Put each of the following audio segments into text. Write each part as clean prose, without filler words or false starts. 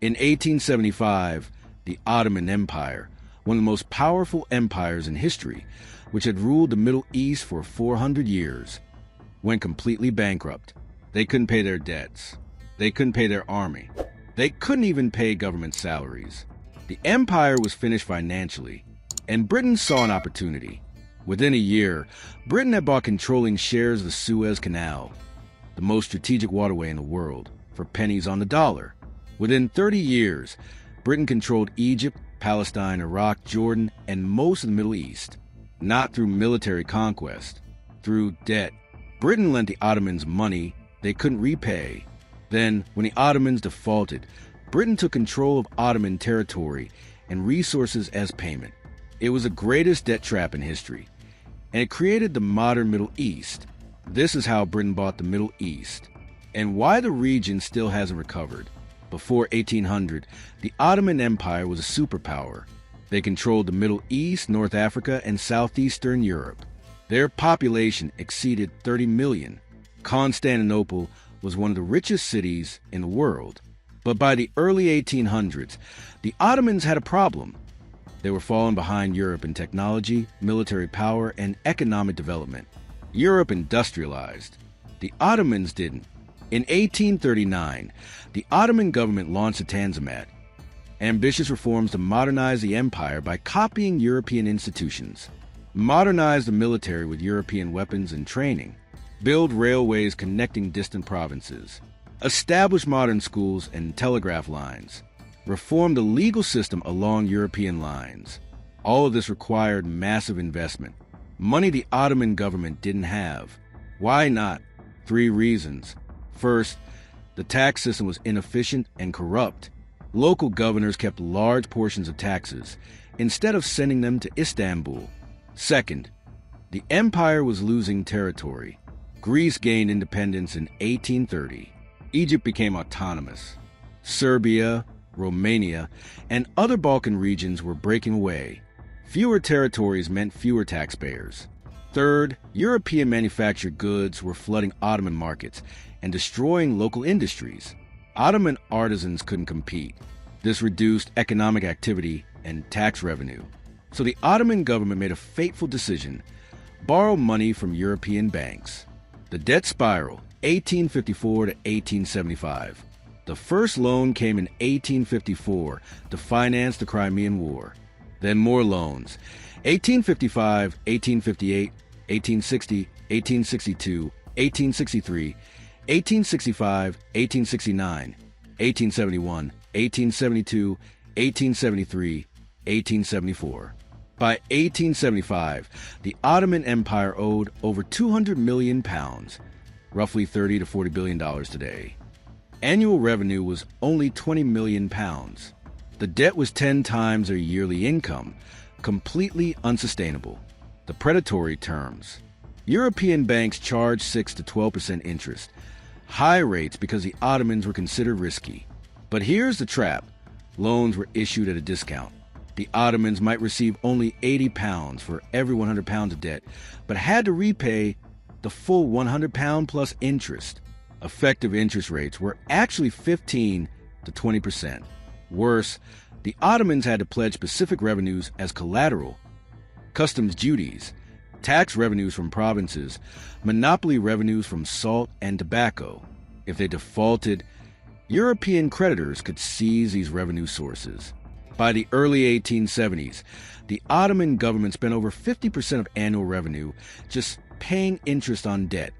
In 1875, the Ottoman Empire, one of the most powerful empires in history, which had ruled the Middle East for 400 years, went completely bankrupt. They couldn't pay their debts. They couldn't pay their army. They couldn't even pay government salaries. The empire was finished financially, and Britain saw an opportunity. Within a year, Britain had bought controlling shares of the Suez Canal, the most strategic waterway in the world, for pennies on the dollar. Within 30 years, Britain controlled Egypt, Palestine, Iraq, Jordan, and most of the Middle East, not through military conquest, through debt. Britain lent the Ottomans money they couldn't repay. Then, when the Ottomans defaulted, Britain took control of Ottoman territory and resources as payment. It was the greatest debt trap in history, and it created the modern Middle East. This is how Britain bought the Middle East, and why the region still hasn't recovered. Before 1800, the Ottoman Empire was a superpower. They controlled the Middle East, North Africa, and southeastern Europe. Their population exceeded 30 million. Constantinople was one of the richest cities in the world. But by the early 1800s, the Ottomans had a problem. They were falling behind Europe in technology, military power, and economic development. Europe industrialized. The Ottomans didn't. In 1839, the Ottoman government launched the Tanzimat, ambitious reforms to modernize the empire by copying European institutions, modernize the military with European weapons and training, build railways connecting distant provinces, establish modern schools and telegraph lines, reform the legal system along European lines. All of this required massive investment, money the Ottoman government didn't have. Why not? 3 reasons. First, the tax system was inefficient and corrupt. Local governors kept large portions of taxes instead of sending them to Istanbul. Second, the empire was losing territory. Greece gained independence in 1830. Egypt became autonomous. Serbia, Romania, and other Balkan regions were breaking away. Fewer territories meant fewer taxpayers. Third, European manufactured goods were flooding Ottoman markets and destroying local industries. Ottoman artisans couldn't compete. This reduced economic activity and tax revenue. So the Ottoman government made a fateful decision: borrow money from European banks. The debt spiral, 1854 to 1875. The first loan came in 1854 to finance the Crimean War. Then more loans. 1855, 1858, 1860, 1862, 1863, 1865, 1869, 1871, 1872, 1873, 1874. By 1875, the Ottoman Empire owed over 200 million pounds, roughly $30 to $40 billion today. Annual revenue was only 20 million pounds. The debt was 10 times their yearly income, completely unsustainable. The predatory terms. European banks charged 6 to 12% interest, high rates because the Ottomans were considered risky. But here's the trap. Loans were issued at a discount. The Ottomans might receive only 80 pounds for every 100 pounds of debt, but had to repay the full 100 pound plus interest. Effective interest rates were actually 15 to 20%. Worse, the Ottomans had to pledge specific revenues as collateral: customs duties, tax revenues from provinces, monopoly revenues from salt and tobacco. If they defaulted, European creditors could seize these revenue sources. By the early 1870s, the Ottoman government spent over 50% of annual revenue just paying interest on debt,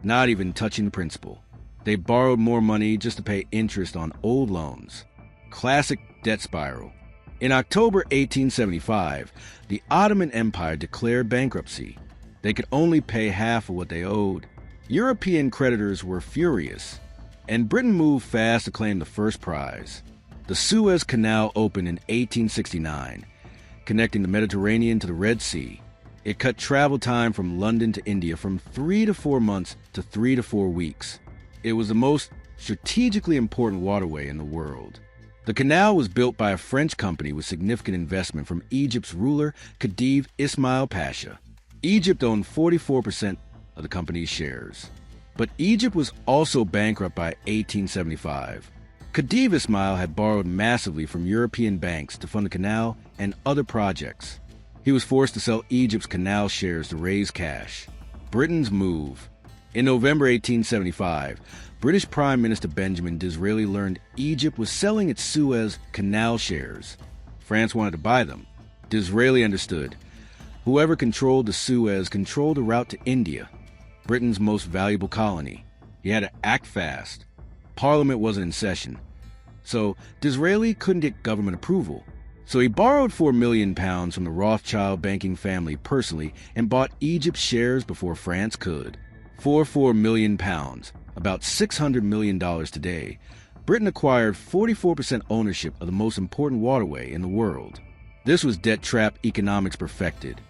not even touching the principal. They borrowed more money just to pay interest on old loans. Classic debt spiral. In October 1875, the Ottoman Empire declared bankruptcy. They could only pay half of what they owed. European creditors were furious, and Britain moved fast to claim the first prize. The Suez Canal opened in 1869, connecting the Mediterranean to the Red Sea. It cut travel time from London to India from 3 to 4 months to 3 to 4 weeks. It was the most strategically important waterway in the world. The canal was built by a French company with significant investment from Egypt's ruler, Khedive Ismail Pasha. Egypt owned 44% of the company's shares. But Egypt was also bankrupt by 1875. Khedive Ismail had borrowed massively from European banks to fund the canal and other projects. He was forced to sell Egypt's canal shares to raise cash. Britain's move. In November 1875, British Prime Minister Benjamin Disraeli learned Egypt was selling its Suez Canal shares. France wanted to buy them. Disraeli understood. Whoever controlled the Suez controlled the route to India, Britain's most valuable colony. He had to act fast. Parliament wasn't in session, so Disraeli couldn't get government approval. So he borrowed £4 million from the Rothschild banking family personally and bought Egypt's shares before France could. For £4 million, about $600 million today, Britain acquired 44% ownership of the most important waterway in the world. This was debt trap economics perfected.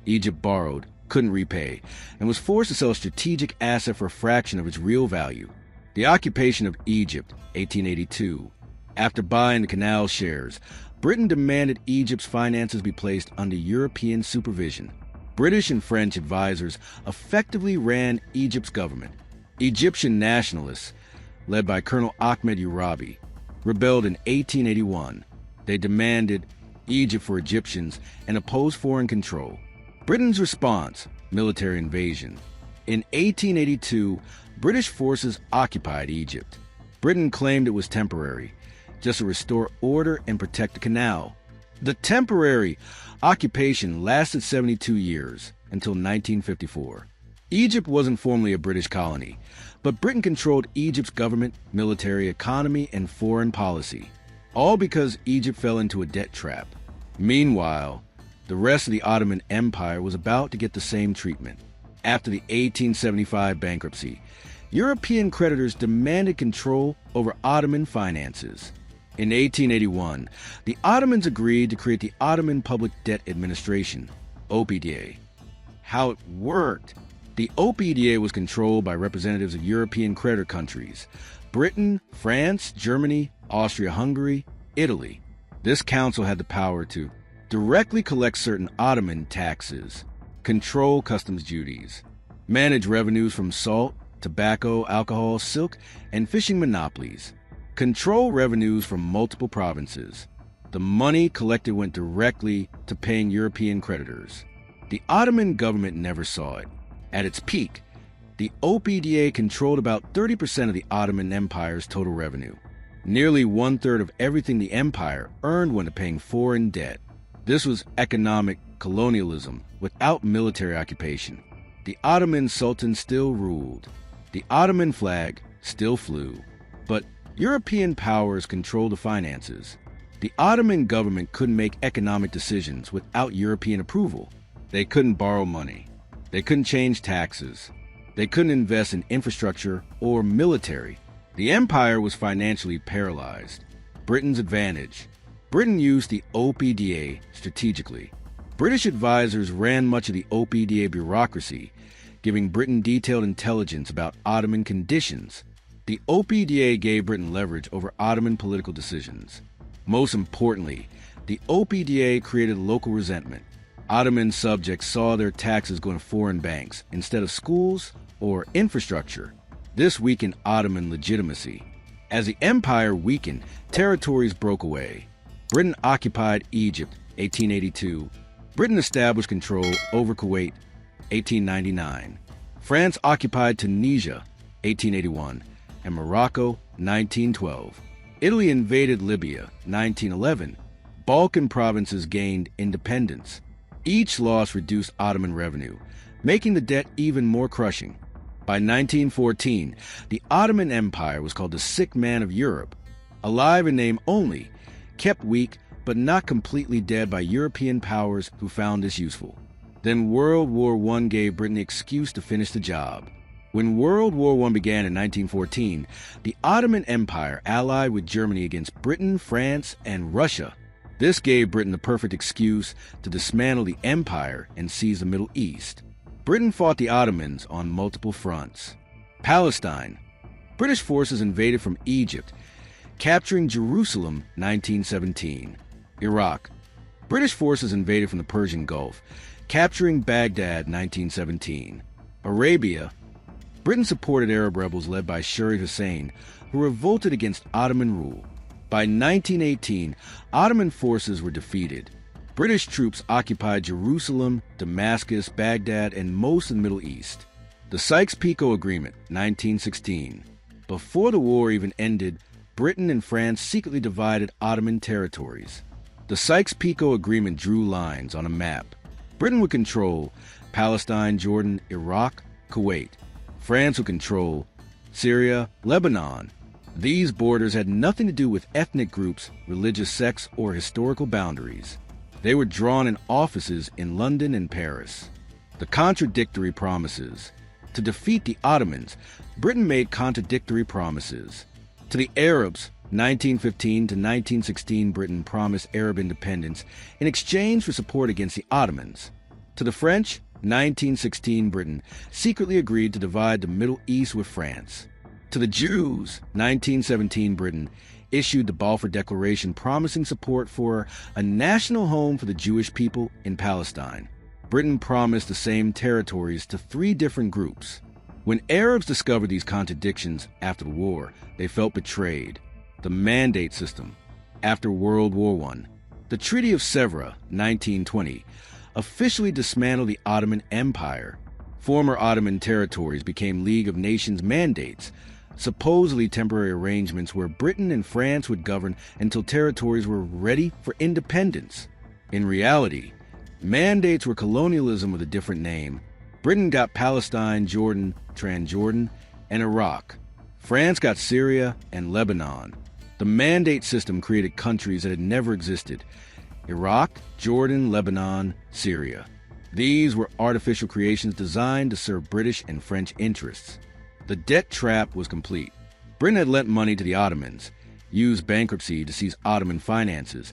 Egypt borrowed, couldn't repay, and was forced to sell a strategic asset for a fraction of its real value. The occupation of Egypt, 1882. After buying the canal shares, Britain demanded Egypt's finances be placed under European supervision. British and French advisors effectively ran Egypt's government. Egyptian nationalists, led by Colonel Ahmed Urabi, rebelled in 1881. They demanded Egypt for Egyptians and opposed foreign control. Britain's response, military invasion. In 1882, British forces occupied Egypt. Britain claimed it was temporary, just to restore order and protect the canal. The temporary occupation lasted 72 years, until 1954. Egypt wasn't formally a British colony, but Britain controlled Egypt's government, military, economy, and foreign policy, all because Egypt fell into a debt trap. Meanwhile, the rest of the Ottoman Empire was about to get the same treatment. After the 1875 bankruptcy, European creditors demanded control over Ottoman finances. In 1881, the Ottomans agreed to create the Ottoman Public Debt Administration, OPDA. How it worked. The OPDA was controlled by representatives of European creditor countries: Britain, France, Germany, Austria-Hungary, Italy. This council had the power to directly collect certain Ottoman taxes, control customs duties, manage revenues from salt, tobacco, alcohol, silk, and fishing monopolies, control revenues from multiple provinces. The money collected went directly to paying European creditors. The Ottoman government never saw it. At its peak, the OPDA controlled about 30% of the Ottoman Empire's total revenue. Nearly one-third of everything the empire earned went to paying foreign debt. This was economic colonialism without military occupation. The Ottoman Sultan still ruled. The Ottoman flag still flew. But European powers controlled the finances. The Ottoman government couldn't make economic decisions without European approval. They couldn't borrow money. They couldn't change taxes. They couldn't invest in infrastructure or military. The empire was financially paralyzed. Britain's advantage. Britain used the OPDA strategically. British advisors ran much of the OPDA bureaucracy, giving Britain detailed intelligence about Ottoman conditions. The OPDA gave Britain leverage over Ottoman political decisions. Most importantly, the OPDA created local resentment. Ottoman subjects saw their taxes going to foreign banks instead of schools or infrastructure. This weakened Ottoman legitimacy. As the empire weakened, territories broke away. Britain occupied Egypt, 1882. Britain established control over Kuwait, 1899. France occupied Tunisia, 1881, and Morocco, 1912. Italy invaded Libya, 1911. Balkan provinces gained independence. Each loss reduced Ottoman revenue, making the debt even more crushing. By 1914, the Ottoman Empire was called the sick man of Europe, alive in name only, kept weak but not completely dead by European powers who found this useful. Then World War I gave Britain the excuse to finish the job. When World War I began in 1914, the Ottoman Empire allied with Germany against Britain, France, and Russia. This gave Britain the perfect excuse to dismantle the empire and seize the Middle East. Britain fought the Ottomans on multiple fronts. Palestine. British forces invaded from Egypt, capturing Jerusalem, 1917. Iraq. British forces invaded from the Persian Gulf, capturing Baghdad, 1917. Arabia. Britain supported Arab rebels led by Shuri Hussein, who revolted against Ottoman rule. By 1918, Ottoman forces were defeated. British troops occupied Jerusalem, Damascus, Baghdad, and most of the Middle East. The Sykes-Picot Agreement, 1916. Before the war even ended, Britain and France secretly divided Ottoman territories. The Sykes-Picot Agreement drew lines on a map. Britain would control Palestine, Jordan, Iraq, Kuwait. France would control Syria, Lebanon. These borders had nothing to do with ethnic groups, religious sects, or historical boundaries. They were drawn in offices in London and Paris. The contradictory promises. To defeat the Ottomans, Britain made contradictory promises. To the Arabs, 1915 to 1916, Britain promised Arab independence in exchange for support against the Ottomans. To the French, 1916, Britain secretly agreed to divide the Middle East with France. To the Jews, 1917, Britain issued the Balfour Declaration promising support for a national home for the Jewish people in Palestine. Britain promised the same territories to 3 different groups. When Arabs discovered these contradictions after the war, they felt betrayed. The Mandate System, after World War I. The Treaty of Sèvres, 1920, officially dismantled the Ottoman Empire. Former Ottoman territories became League of Nations mandates, supposedly temporary arrangements where Britain and France would govern until territories were ready for independence. In reality, mandates were colonialism with a different name. Britain got Palestine, Jordan, Transjordan, and Iraq. France got Syria and Lebanon. The mandate system created countries that had never existed: Iraq, Jordan, Lebanon, Syria. These were artificial creations designed to serve British and French interests. The debt trap was complete. Britain had lent money to the Ottomans, used bankruptcy to seize Ottoman finances,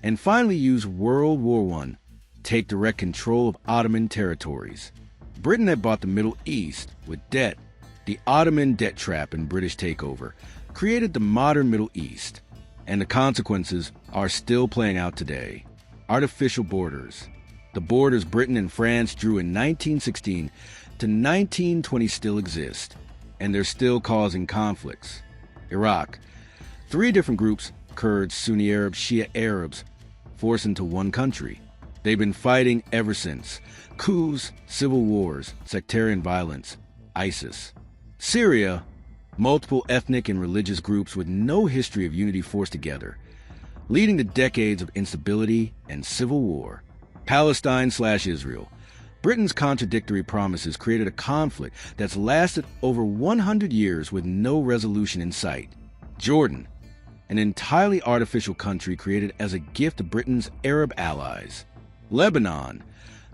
and finally used World War I to take direct control of Ottoman territories. Britain had bought the Middle East with debt. The Ottoman debt trap and British takeover created the modern Middle East, and the consequences are still playing out today. Artificial borders. The borders Britain and France drew in 1916 to 1920 still exist, and they're still causing conflicts. Iraq. 3 different groups, Kurds, Sunni Arabs, Shia Arabs, forced into one country. They've been fighting ever since. Coups, civil wars, sectarian violence, ISIS. Syria. Multiple ethnic and religious groups with no history of unity forced together, leading to decades of instability and civil war. Palestine/Israel. Britain's contradictory promises created a conflict that's lasted over 100 years with no resolution in sight. Jordan, an entirely artificial country created as a gift to Britain's Arab allies. Lebanon,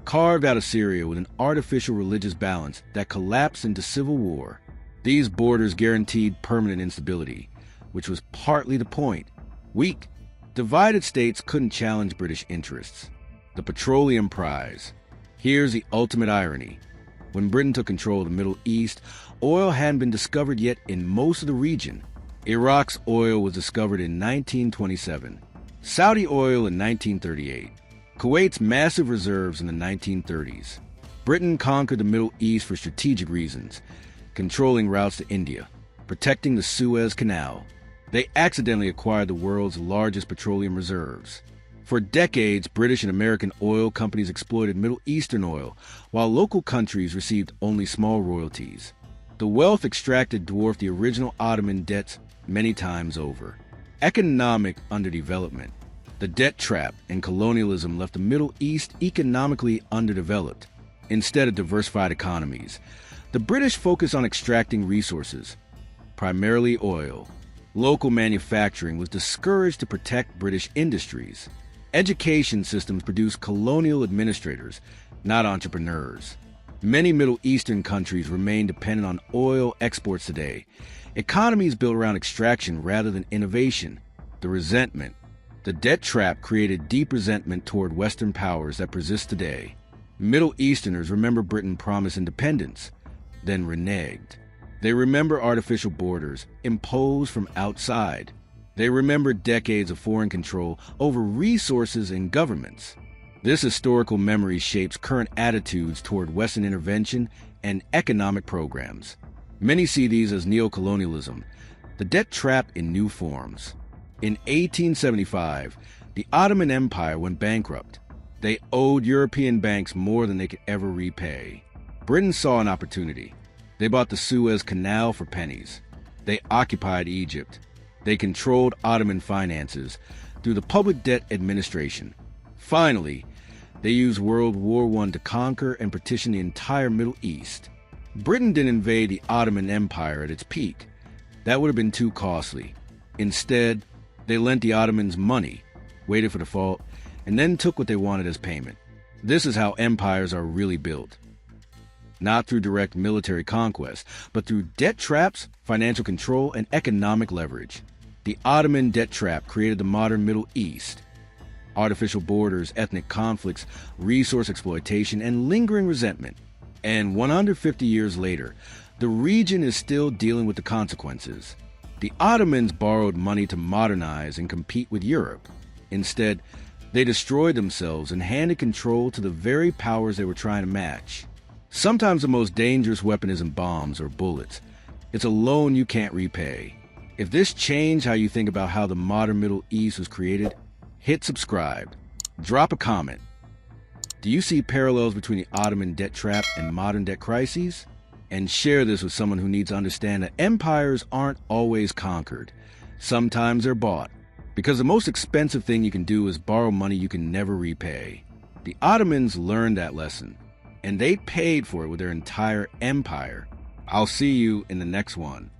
carved out of Syria with an artificial religious balance that collapsed into civil war. These borders guaranteed permanent instability, which was partly the point. Weak, divided states couldn't challenge British interests. The petroleum prize. Here's the ultimate irony. When Britain took control of the Middle East, oil hadn't been discovered yet in most of the region. Iraq's oil was discovered in 1927, Saudi oil in 1938, Kuwait's massive reserves in the 1930s. Britain conquered the Middle East for strategic reasons, controlling routes to India, protecting the Suez Canal. They accidentally acquired the world's largest petroleum reserves. For decades, British and American oil companies exploited Middle Eastern oil, while local countries received only small royalties. The wealth extracted dwarfed the original Ottoman debts many times over. Economic underdevelopment. The debt trap and colonialism left the Middle East economically underdeveloped. Instead of diversified economies, the British focused on extracting resources, primarily oil. Local manufacturing was discouraged to protect British industries. Education systems produced colonial administrators, not entrepreneurs. Many Middle Eastern countries remain dependent on oil exports today. Economies built around extraction rather than innovation. The resentment. The debt trap created deep resentment toward Western powers that persists today. Middle Easterners remember Britain promised independence, then reneged. They remember artificial borders imposed from outside. They remember decades of foreign control over resources and governments. This historical memory shapes current attitudes toward Western intervention and economic programs. Many see these as neocolonialism, the debt trap in new forms. In 1875, the Ottoman Empire went bankrupt. They owed European banks more than they could ever repay. Britain saw an opportunity. They bought the Suez Canal for pennies. They occupied Egypt. They controlled Ottoman finances through the Public Debt Administration. Finally, they used World War I to conquer and partition the entire Middle East. Britain didn't invade the Ottoman Empire at its peak. That would have been too costly. Instead, they lent the Ottomans money, waited for default, and then took what they wanted as payment. This is how empires are really built. Not through direct military conquest, but through debt traps, financial control, and economic leverage. The Ottoman debt trap created the modern Middle East. Artificial borders, ethnic conflicts, resource exploitation, and lingering resentment. And 150 years later, the region is still dealing with the consequences. The Ottomans borrowed money to modernize and compete with Europe. Instead, they destroyed themselves and handed control to the very powers they were trying to match. Sometimes the most dangerous weapon isn't bombs or bullets. It's a loan you can't repay. If this changed how you think about how the modern Middle East was created, hit subscribe. Drop a comment. Do you see parallels between the Ottoman debt trap and modern debt crises? And share this with someone who needs to understand that empires aren't always conquered. Sometimes they're bought. Because the most expensive thing you can do is borrow money you can never repay. The Ottomans learned that lesson, and they paid for it with their entire empire. I'll see you in the next one.